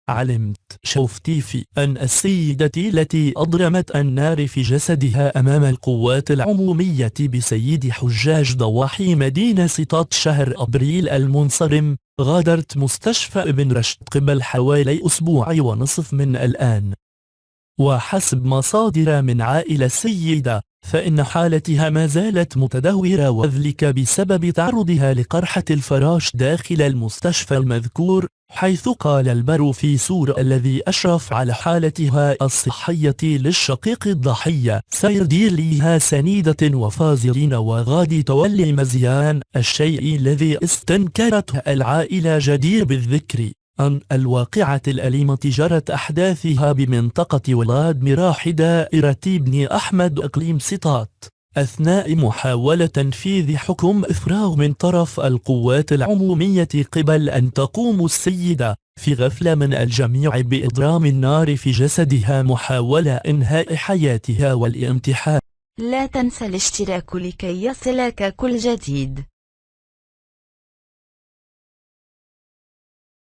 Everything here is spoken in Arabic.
علمت شوفتي أن السيدة التي أضرمت النار في جسدها أمام القوات العمومية بسيد حجاج ضواحي مدينة سطات شهر أبريل المنصرم غادرت مستشفى ابن رشد قبل حوالي أسبوع ونصف من الآن. وحسب مصادر من عائلة السيدة فإن حالتها ما زالت متدهورة وذلك بسبب تعرضها لقرحة الفراش داخل المستشفى المذكور، حيث قال البروفيسور الذي أشرف على حالتها الصحية للشقيق الضحية سيدير ليها سنيدة وفازلين وغادي تولي مزيان الشيء الذي استنكرته العائلة جدير بالذكر أن الواقعة الأليمة جرت أحداثها بمنطقة ولاد مراح دائرة بن أحمد إقليم سطات أثناء محاولة تنفيذ حكم إفراغ من طرف القوات العمومية قبل أن تقوم السيدة في غفلة من الجميع بإضرام النار في جسدها محاولة إنهاء حياتها والامتحان. لا تنسى الاشتراك لكي يصلك كل جديد.